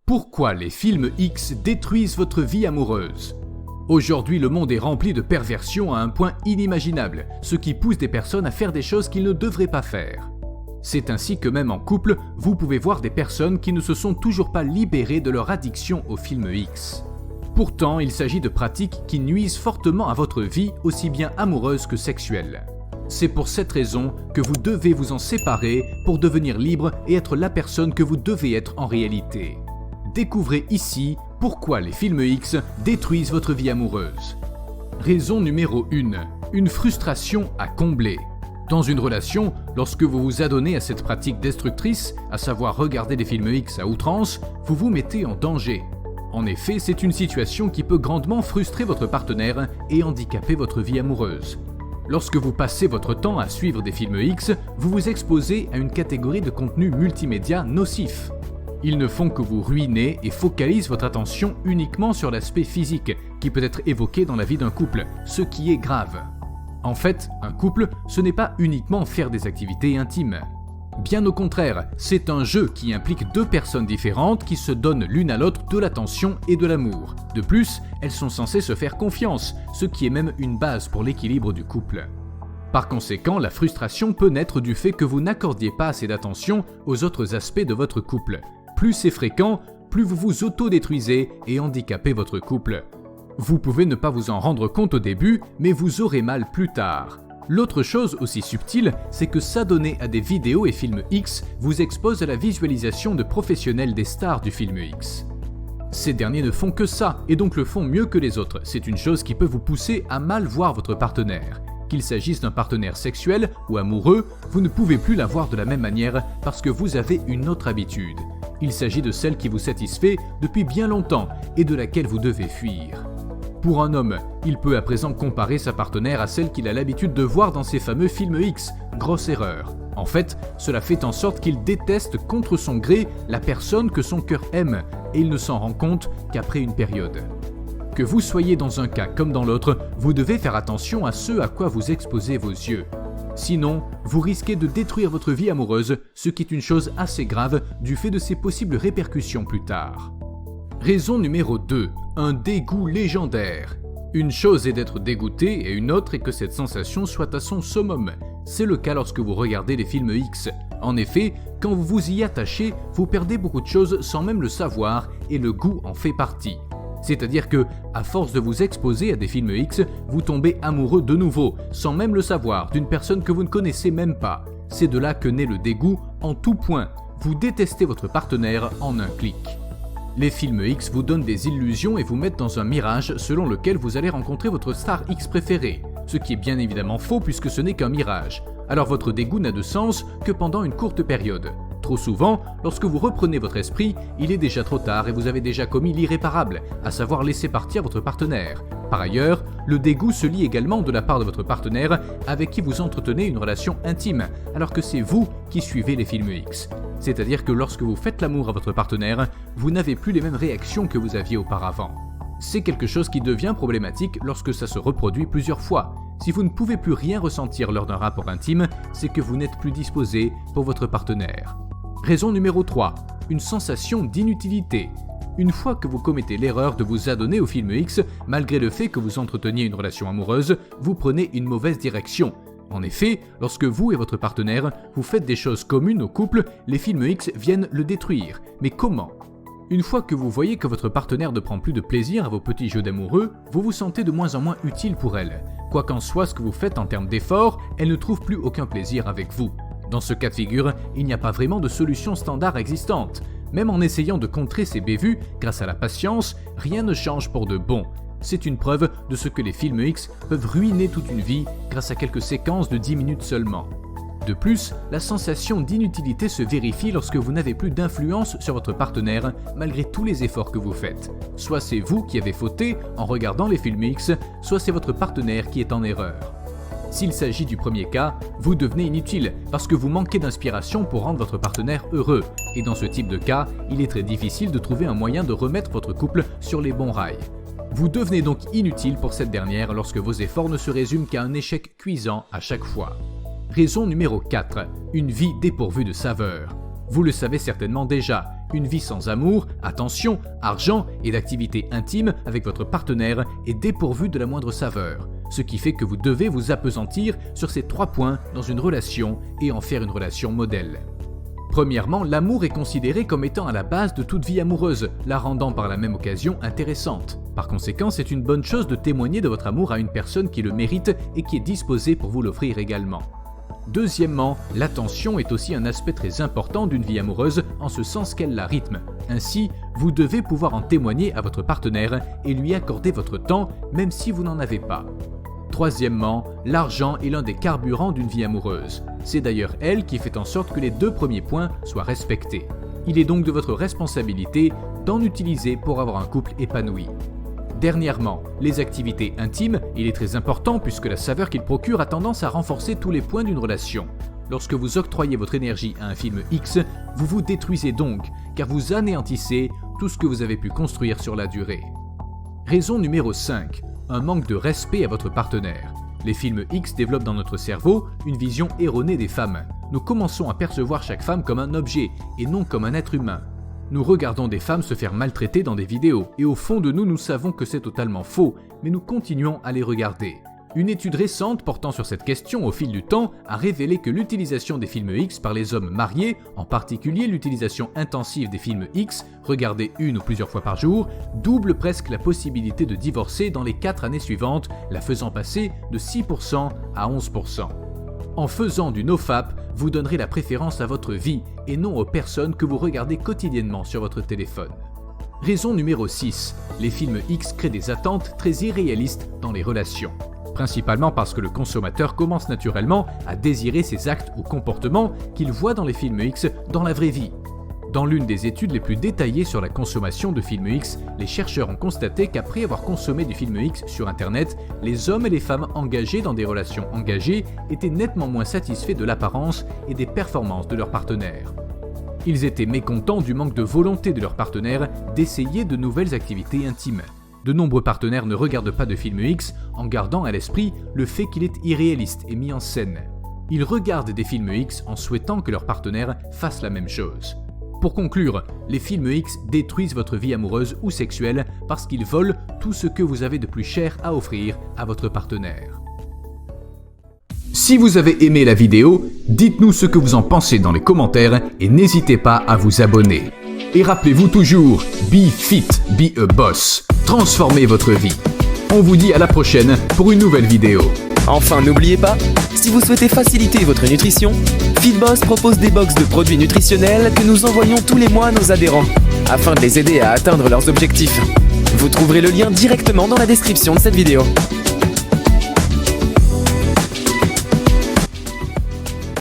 Pourquoi les films X détruisent votre vie amoureuse? Aujourd'hui, le monde est rempli de perversions à un point inimaginable, ce qui pousse des personnes à faire des choses qu'ils ne devraient pas faire. C'est ainsi que même en couple, vous pouvez voir des personnes qui ne se sont toujours pas libérées de leur addiction aux films X. Pourtant, il s'agit de pratiques qui nuisent fortement à votre vie, aussi bien amoureuse que sexuelle. C'est pour cette raison que vous devez vous en séparer pour devenir libre et être la personne que vous devez être en réalité. Découvrez ici pourquoi les films X détruisent votre vie amoureuse. Raison numéro 1. Une frustration à combler. Dans une relation, lorsque vous vous adonnez à cette pratique destructrice, à savoir regarder des films X à outrance, vous vous mettez en danger. En effet, c'est une situation qui peut grandement frustrer votre partenaire et handicaper votre vie amoureuse. Lorsque vous passez votre temps à suivre des films X, vous vous exposez à une catégorie de contenu multimédia nocif. Ils ne font que vous ruiner et focalisent votre attention uniquement sur l'aspect physique qui peut être évoqué dans la vie d'un couple, ce qui est grave. En fait, un couple, ce n'est pas uniquement faire des activités intimes. Bien au contraire, c'est un jeu qui implique deux personnes différentes qui se donnent l'une à l'autre de l'attention et de l'amour. De plus, elles sont censées se faire confiance, ce qui est même une base pour l'équilibre du couple. Par conséquent, la frustration peut naître du fait que vous n'accordiez pas assez d'attention aux autres aspects de votre couple. Plus c'est fréquent, plus vous vous autodétruisez et handicapez votre couple. Vous pouvez ne pas vous en rendre compte au début, mais vous aurez mal plus tard. L'autre chose aussi subtile, c'est que s'adonner à des vidéos et films X vous expose à la visualisation de professionnels des stars du film X. Ces derniers ne font que ça, et donc le font mieux que les autres. C'est une chose qui peut vous pousser à mal voir votre partenaire. Qu'il s'agisse d'un partenaire sexuel ou amoureux, vous ne pouvez plus la voir de la même manière parce que vous avez une autre habitude. Il s'agit de celle qui vous satisfait depuis bien longtemps et de laquelle vous devez fuir. Pour un homme, il peut à présent comparer sa partenaire à celle qu'il a l'habitude de voir dans ses fameux films X. Grosse erreur. En fait, cela fait en sorte qu'il déteste contre son gré la personne que son cœur aime et il ne s'en rend compte qu'après une période. Que vous soyez dans un cas comme dans l'autre, vous devez faire attention à ce à quoi vous exposez vos yeux. Sinon, vous risquez de détruire votre vie amoureuse, ce qui est une chose assez grave du fait de ses possibles répercussions plus tard. Raison numéro 2. Un dégoût légendaire. Une chose est d'être dégoûté et une autre est que cette sensation soit à son summum. C'est le cas lorsque vous regardez les films X. En effet, quand vous vous y attachez, vous perdez beaucoup de choses sans même le savoir et le goût en fait partie. C'est-à-dire que, à force de vous exposer à des films X, vous tombez amoureux de nouveau, sans même le savoir, d'une personne que vous ne connaissez même pas. C'est de là que naît le dégoût en tout point. Vous détestez votre partenaire en un clic. Les films X vous donnent des illusions et vous mettent dans un mirage selon lequel vous allez rencontrer votre star X préférée. Ce qui est bien évidemment faux puisque ce n'est qu'un mirage. Alors votre dégoût n'a de sens que pendant une courte période. Trop souvent, lorsque vous reprenez votre esprit, il est déjà trop tard et vous avez déjà commis l'irréparable, à savoir laisser partir votre partenaire. Par ailleurs, le dégoût se lie également de la part de votre partenaire avec qui vous entretenez une relation intime, alors que c'est vous qui suivez les films X. C'est-à-dire que lorsque vous faites l'amour à votre partenaire, vous n'avez plus les mêmes réactions que vous aviez auparavant. C'est quelque chose qui devient problématique lorsque ça se reproduit plusieurs fois. Si vous ne pouvez plus rien ressentir lors d'un rapport intime, c'est que vous n'êtes plus disposé pour votre partenaire. Raison numéro 3. Une sensation d'inutilité. Une fois que vous commettez l'erreur de vous adonner aux films X, malgré le fait que vous entreteniez une relation amoureuse, vous prenez une mauvaise direction. En effet, lorsque vous et votre partenaire, vous faites des choses communes au couple, les films X viennent le détruire. Mais comment ? Une fois que vous voyez que votre partenaire ne prend plus de plaisir à vos petits jeux d'amoureux, vous vous sentez de moins en moins utile pour elle. Quoi qu'en soit ce que vous faites en termes d'effort, elle ne trouve plus aucun plaisir avec vous. Dans ce cas de figure, il n'y a pas vraiment de solution standard existante. Même en essayant de contrer ces bévues, grâce à la patience, rien ne change pour de bon. C'est une preuve de ce que les films X peuvent ruiner toute une vie grâce à quelques séquences de 10 minutes seulement. De plus, la sensation d'inutilité se vérifie lorsque vous n'avez plus d'influence sur votre partenaire malgré tous les efforts que vous faites. Soit c'est vous qui avez fauté en regardant les films X, soit c'est votre partenaire qui est en erreur. S'il s'agit du premier cas, vous devenez inutile parce que vous manquez d'inspiration pour rendre votre partenaire heureux. Et dans ce type de cas, il est très difficile de trouver un moyen de remettre votre couple sur les bons rails. Vous devenez donc inutile pour cette dernière lorsque vos efforts ne se résument qu'à un échec cuisant à chaque fois. Raison numéro 4. Une vie dépourvue de saveur. Vous le savez certainement déjà, Une vie sans amour, attention, argent et d'activités intimes avec votre partenaire est dépourvue de la moindre saveur, ce qui fait que vous devez vous appesantir sur ces 3 points dans une relation et en faire une relation modèle. Premièrement, l'amour est considéré comme étant à la base de toute vie amoureuse, la rendant par la même occasion intéressante. Par conséquent, c'est une bonne chose de témoigner de votre amour à une personne qui le mérite et qui est disposée pour vous l'offrir également. Deuxièmement, l'attention est aussi un aspect très important d'une vie amoureuse en ce sens qu'elle la rythme. Ainsi, vous devez pouvoir en témoigner à votre partenaire et lui accorder votre temps même si vous n'en avez pas. Troisièmement, l'argent est l'un des carburants d'une vie amoureuse. C'est d'ailleurs elle qui fait en sorte que les 2 premiers points soient respectés. Il est donc de votre responsabilité d'en utiliser pour avoir un couple épanoui. Dernièrement, les activités intimes, il est très important puisque la saveur qu'ils procurent a tendance à renforcer tous les points d'une relation. Lorsque vous octroyez votre énergie à un film X, vous vous détruisez donc, car vous anéantissez tout ce que vous avez pu construire sur la durée. Raison numéro 5. Un manque de respect à votre partenaire. Les films X développent dans notre cerveau une vision erronée des femmes. Nous commençons à percevoir chaque femme comme un objet et non comme un être humain. Nous regardons des femmes se faire maltraiter dans des vidéos et au fond de nous, nous savons que c'est totalement faux, mais nous continuons à les regarder. Une étude récente portant sur cette question au fil du temps a révélé que l'utilisation des films X par les hommes mariés, en particulier l'utilisation intensive des films X, regardés 1 ou plusieurs fois par jour, double presque la possibilité de divorcer dans les 4 années suivantes, la faisant passer de 6% à 11%. En faisant du nofap, vous donnerez la préférence à votre vie et non aux personnes que vous regardez quotidiennement sur votre téléphone. Raison numéro 6. Les films X créent des attentes très irréalistes dans les relations. Principalement parce que le consommateur commence naturellement à désirer ces actes ou comportements qu'il voit dans les films X dans la vraie vie. Dans l'une des études les plus détaillées sur la consommation de films X, les chercheurs ont constaté qu'après avoir consommé du film X sur Internet, les hommes et les femmes engagés dans des relations engagées étaient nettement moins satisfaits de l'apparence et des performances de leurs partenaires. Ils étaient mécontents du manque de volonté de leurs partenaires d'essayer de nouvelles activités intimes. De nombreux partenaires ne regardent pas de films X en gardant à l'esprit le fait qu'il est irréaliste et mis en scène. Ils regardent des films X en souhaitant que leur partenaire fasse la même chose. Pour conclure, les films X détruisent votre vie amoureuse ou sexuelle parce qu'ils volent tout ce que vous avez de plus cher à offrir à votre partenaire. Si vous avez aimé la vidéo, dites-nous ce que vous en pensez dans les commentaires et n'hésitez pas à vous abonner. Et rappelez-vous toujours, be fit, be a boss. Transformez votre vie. On vous dit à la prochaine pour une nouvelle vidéo. Enfin, n'oubliez pas, si vous souhaitez faciliter votre nutrition, FitBoss propose des box de produits nutritionnels que nous envoyons tous les mois à nos adhérents, afin de les aider à atteindre leurs objectifs. Vous trouverez le lien directement dans la description de cette vidéo.